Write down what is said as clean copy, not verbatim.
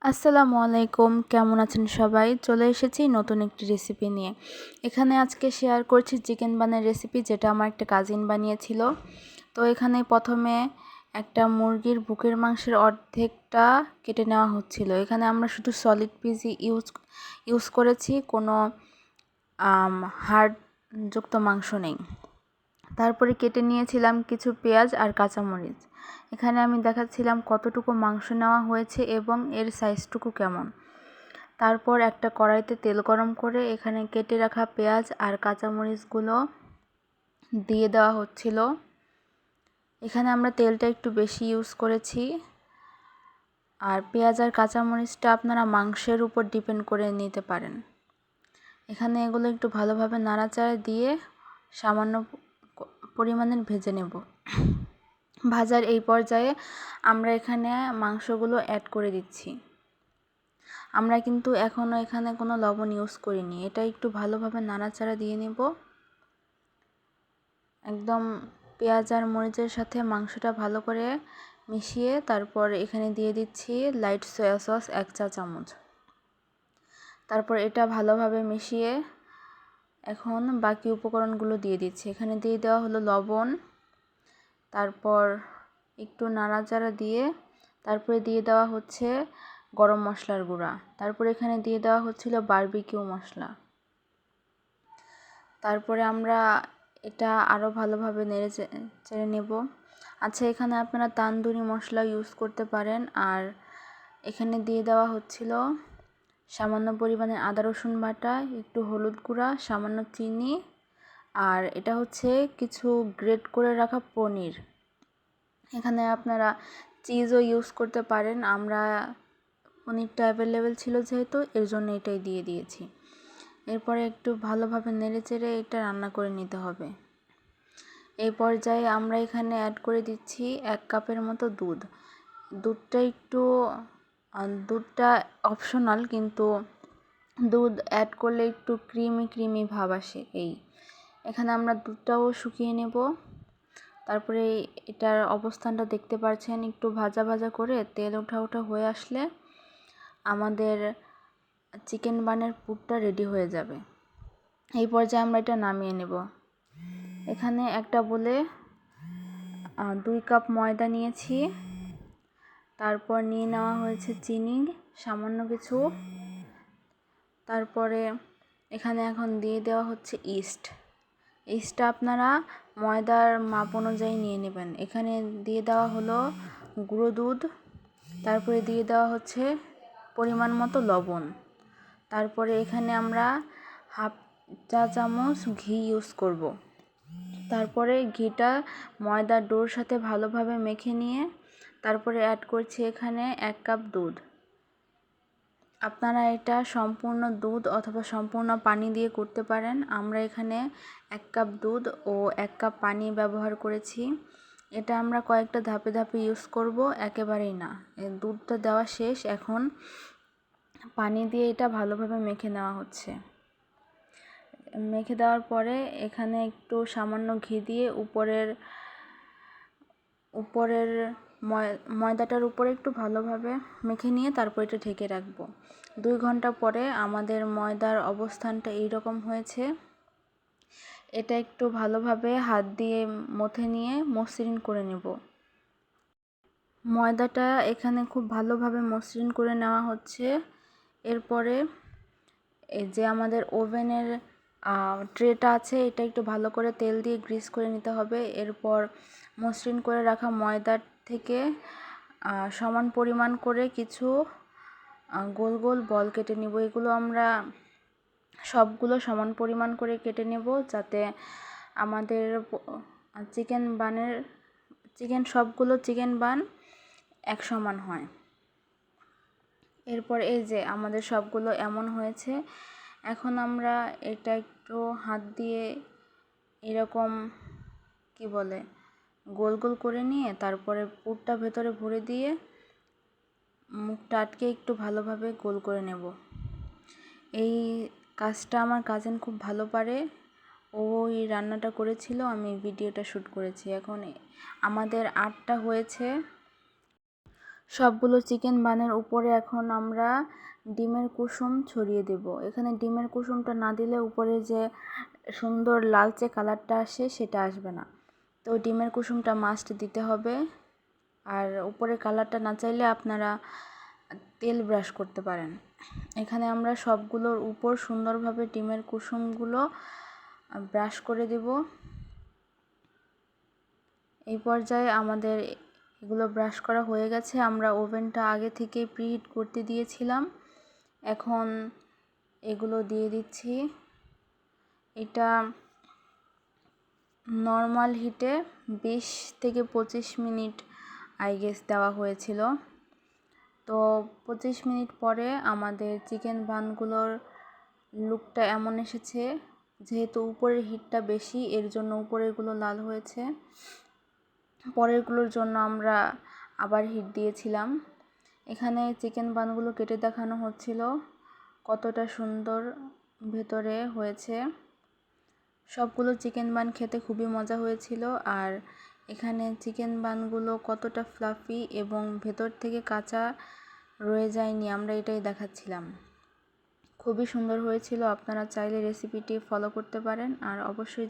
আসসালামু আলাইকুম, কেমন আছেন সবাই? চলে এসেছি নতুন একটি রেসিপি নিয়ে। এখানে আজকে শেয়ার করছি চিকেন বানের রেসিপি, যেটা আমার একটা কাজিন বানিয়েছিল। তো এখানে প্রথমে একটা মুরগির বুকের মাংসের অর্ধেকটা কেটে নেওয়া হচ্ছিল। এখানে আমরা শুধু সলিড পিসই ইউজ করেছি, কোনো হাড়যুক্ত মাংস নেই। তারপরে কেটে নিয়েছিলাম কিছু পেঁয়াজ আর কাঁচামরিচ। এখানে আমি দেখাচ্ছিলাম কতটুকু মাংস নেওয়া হয়েছে এবং এর সাইজটুকু কেমন। তারপর একটা কড়াইতে তেল গরম করে এখানে কেটে রাখা পেঁয়াজ আর কাঁচামরিচগুলো দিয়ে দেওয়া হচ্ছিল। এখানে আমরা তেলটা একটু বেশি ইউজ করেছি। আর পেঁয়াজ আর কাঁচামরিচটা আপনারা মাংসের উপর ডিপেন্ড করে নিতে পারেন। এখানে এগুলো একটু ভালোভাবে নাড়াচাড়া দিয়ে সামান্য পরিমাণের ভেজে নেব। ভাজার এই পর্যায়ে আমরা এখানে মাংসগুলো অ্যাড করে দিচ্ছি। আমরা কিন্তু এখনও এখানে কোনো লবণ ইউজ করিনি। এটা একটু ভালোভাবে নাড়াচাড়া দিয়ে নেব। একদম পেঁয়াজ আর মরিচের সাথে মাংসটা ভালো করে মিশিয়ে তারপর এখানে দিয়ে দিচ্ছি লাইট সয়া সস 1 চা চামচ। তারপর এটা ভালোভাবে মিশিয়ে এখন বাকি উপকরণগুলো দিয়ে দিচ্ছি। এখানে দিয়ে দেওয়া হলো লবণ, তারপর একটু নাড়াচাড়া দিয়ে তারপরে দিয়ে দেওয়া হচ্ছে গরম মশলার গুঁড়া। তারপর এখানে দিয়ে দেওয়া হচ্ছিল বারবিকিউ মশলা। তারপরে আমরা এটা আরও ভালোভাবে নেড়ে চেড়ে নেব। আচ্ছা, এখানে আপনারা তান্দুরি মশলা ইউজ করতে পারেন। আর এখানে দিয়ে দেওয়া হচ্ছিল সামান্য পরিমাণে আদা রসুন বাটা, একটু হলুদ গুঁড়া, সামান্য চিনি, আর এটা হচ্ছে কিছু গ্রেট করে রাখা পনির। এখানে আপনারা চিজও ইউজ করতে পারেন। আমরা পনিরটা অ্যাভেলেবেল ছিল যেহেতু, এর জন্য এটাই দিয়ে দিয়েছি। এরপরে একটু ভালোভাবে নেড়েচেড়ে এটা রান্না করে নিতে হবে। এই পর্যায়ে আমরা এখানে অ্যাড করে দিচ্ছি 1 কাপের মতো দুধ। দুধটা অপশনাল, কিন্তু দুধ অ্যাড করলে একটু ক্রিমি ভাব আসে। এখানে আমরা দুধটাও শুকিয়ে নেব। তারপরে এটার অবস্থানটা দেখতে পাচ্ছেন, একটু ভাজা ভাজা করে তেল ওঠা হয়ে আসলে আমাদের চিকেন বানের পুরটা রেডি হয়ে যাবে। এই পর্যায়ে আমরা এটা নামিয়ে নেব। এখানে একটা বলে 2 কাপ ময়দা নিয়েছি। তারপর নিয়ে নেওয়া হয়েছে চিনি সামান্য কিছু। তারপরে এখানে এখন দিয়ে দেওয়া হচ্ছে ইস্টটা আপনারা ময়দার মাপ অনুযায়ী নিয়ে নেবেন। এখানে দিয়ে দেওয়া হলো গুঁড়ো দুধ। তারপরে দিয়ে দেওয়া হচ্ছে পরিমাণ মতো লবণ। তারপরে এখানে আমরা 1/2 চা চামচ ঘি ইউজ করব। তারপরে ঘিটা ময়দার ডোর সাথে ভালোভাবে মেখে নিয়ে তারপরে অ্যাড করছি এখানে 1 কাপ দুধ। আপনারা এটা সম্পূর্ণ দুধ অথবা সম্পূর্ণ পানি দিয়ে করতে পারেন। আমরা এখানে 1 কাপ দুধ ও 1 কাপ পানি ব্যবহার করেছি। এটা আমরা কয়েকটা ধাপে ধাপে ইউজ করব, একেবারেই না। দুধটা দেওয়া শেষ, এখন পানি দিয়ে এটা ভালোভাবে মেখে নেওয়া হচ্ছে। মেখে দেওয়ার পরে এখানে একটু সামান্য ঘি দিয়ে উপরের ময়দাটার উপরে একটু ভালোভাবে মেখে নিয়ে তারপর এটা ঢেকে রাখবো। 2 ঘন্টা পরে আমাদের ময়দার অবস্থানটা এইরকম হয়েছে। এটা একটু ভালোভাবে হাত দিয়ে মথে নিয়ে মসৃণ করে নেব। ময়দাটা এখানে খুব ভালোভাবে মসৃণ করে নেওয়া হচ্ছে। এরপরে এই যে আমাদের ওভেনের ট্রেটা আছে, এটা একটু ভালো করে তেল দিয়ে গ্রিস করে নিতে হবে। এরপর মসৃণ করে রাখা ময়দার থেকে সমান পরিমাণ করে কিছু গোল গোল বল কেটে নেব। এগুলো আমরা সবগুলো সমান পরিমাণ করে কেটে নেব, যাতে আমাদের সবগুলো চিকেন বান এক সমান হয়। এরপর এই যে আমাদের সবগুলো এমন হয়েছে। এখন আমরা এটা একটু হাত দিয়ে এরকম গোল গোল করে নিয়ে তারপরে পুরটা ভেতরে ভরে দিয়ে মুখটা আটকে একটু ভালোভাবে গোল করে নেব। এই কাজটা আমার কাজিন খুব ভালো পারে। ও এই রান্নাটা করেছিল, আমি ভিডিওটা শ্যুট করেছি। এখন আমাদের 8টা হয়েছে। সবগুলো চিকেন বানের উপরে এখন আমরা ডিমের কুসুম ছড়িয়ে দেব। এখানে ডিমের কুসুমটা না দিলে উপরে যে সুন্দর লালচে কালারটা আসে সেটা আসবে না, তো ডিমের কুসুমটা মাস্ট দিতে হবে। আর উপরে কালারটা না চাইলে আপনারা তেল ব্রাশ করতে পারেন। এখানে আমরা সবগুলোর উপর সুন্দরভাবে ডিমের কুসুমগুলো ব্রাশ করে দেব। এই পর্যায়ে আমাদের এগুলো ব্রাশ করা হয়ে গেছে। আমরা ওভেনটা আগে থেকে প্রিহিট করতে দিয়েছিলাম, এখন এগুলো দিয়ে দিচ্ছি। এটা নর্মাল হিটে 20 থেকে 25 মিনিট দেওয়া হয়েছিল। তো 25 মিনিট পরে আমাদের চিকেন বানগুলোর লুকটা এমন এসেছে, যেহেতু উপরের হিটটা বেশি এর জন্য উপরেরগুলো লাল হয়েছে, পরেরগুলোর জন্য আমরা আবার হিট দিয়েছিলাম। এখানে চিকেন বানগুলো কেটে দেখানো হচ্ছিল কতটা সুন্দর ভেতরে হয়েছে। সবগুলো চিকেন বান খেতে খুবই মজা হয়েছিল। আর এখানে চিকেন বানগুলো কতটা ফ্লাফি এবং ভেতর থেকে কাঁচা রয়ে যায়নি, আমরা এটাই দেখাচ্ছিলাম। খুবই সুন্দর হয়েছিল। আপনারা চাইলে রেসিপিটি ফলো করতে পারেন। আর অবশ্যই